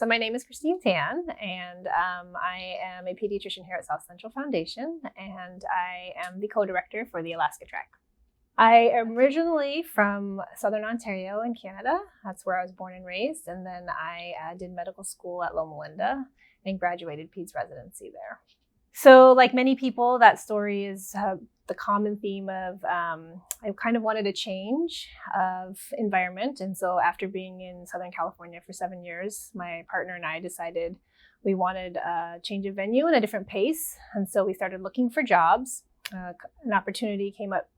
So my name is Christine Tan, and I am a pediatrician here at South Central Foundation, and I am the co-director for the Alaska Track. I am originally from Southern Ontario in Canada. That's where I was born and raised, and then I did medical school at Loma Linda and graduated peds residency there. So like many people, that story is the common theme of I kind of wanted a change of environment. And so after being in Southern California for 7 years, my partner and I decided we wanted a change of venue and a different pace. And so we started looking for jobs. An opportunity came up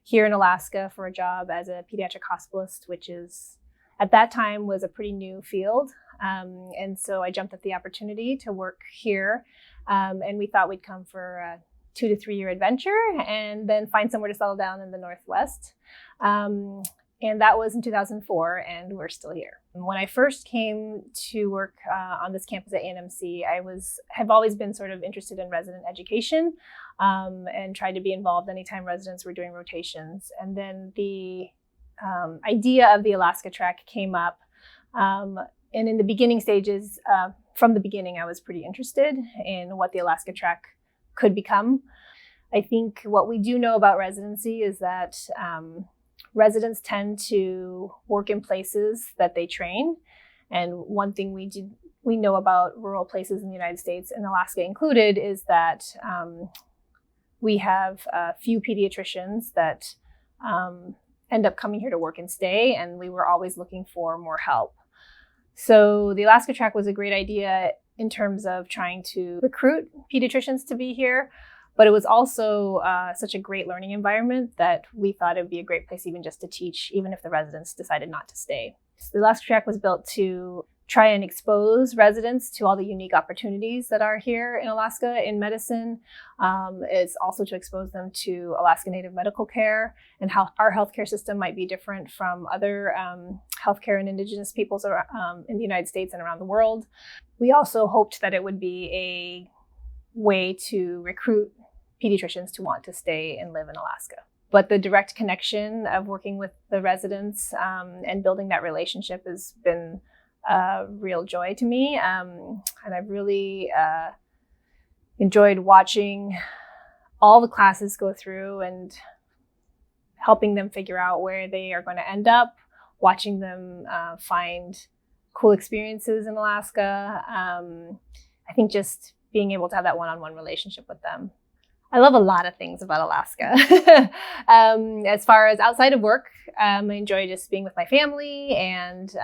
here in Alaska for a job as a pediatric hospitalist, which is at that time was a pretty new field. And so I jumped at the opportunity to work here. And we thought we'd come for a 2 to 3 year adventure and then find somewhere to settle down in the Northwest. And that was in 2004, and we're still here. When I first came to work on this campus at ANMC, have always been sort of interested in resident education and tried to be involved anytime residents were doing rotations. And then the idea of the Alaska Track came up. And in the beginning stages, from the beginning, I was pretty interested in what the Alaska Track could become. I think what we do know about residency is that residents tend to work in places that they train. And one thing we know about rural places in the United States, and Alaska included, is that we have a few pediatricians that end up coming here to work and stay, and we were always looking for more help. So the Alaska Track was a great idea in terms of trying to recruit pediatricians to be here, but it was also such a great learning environment that we thought it would be a great place even just to teach, even if the residents decided not to stay. So the Alaska Track was built to try and expose residents to all the unique opportunities that are here in Alaska in medicine. It's also to expose them to Alaska Native medical care and how our healthcare system might be different from other healthcare and Indigenous peoples in the United States and around the world. We also hoped that it would be a way to recruit pediatricians to want to stay and live in Alaska. But the direct connection of working with the residents and building that relationship has been a real joy to me. And I've really enjoyed watching all the classes go through and helping them figure out where they are going to end up, watching them find cool experiences in Alaska. I think just being able to have that one-on-one relationship with them. I love a lot of things about Alaska. As far as outside of work, I enjoy just being with my family, and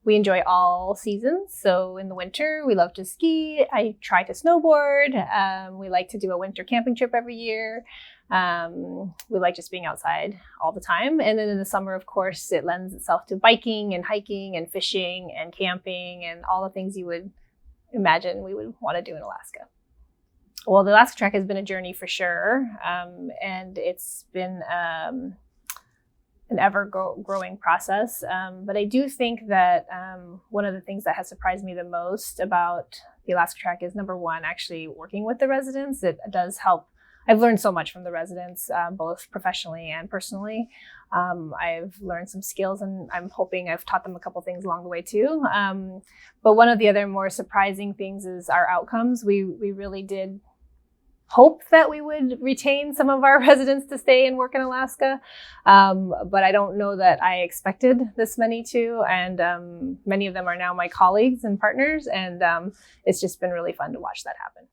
we enjoy all seasons. So in the winter, we love to ski. I try to snowboard. We like to do a winter camping trip every year. We like just being outside all the time. And then in the summer, of course, it lends itself to biking and hiking and fishing and camping and all the things you would imagine we would want to do in Alaska. Well, the Alaska Track has been a journey for sure. And it's been an ever-growing process. But I do think that one of the things that has surprised me the most about the Alaska Track is, number one, actually working with the residents. It does help. I've learned so much from the residents, both professionally and personally. I've learned some skills, and I'm hoping I've taught them a couple things along the way too. But one of the other more surprising things is our outcomes. We really did hope that we would retain some of our residents to stay and work in Alaska. But I don't know that I expected this many to. And many of them are now my colleagues and partners. And it's just been really fun to watch that happen.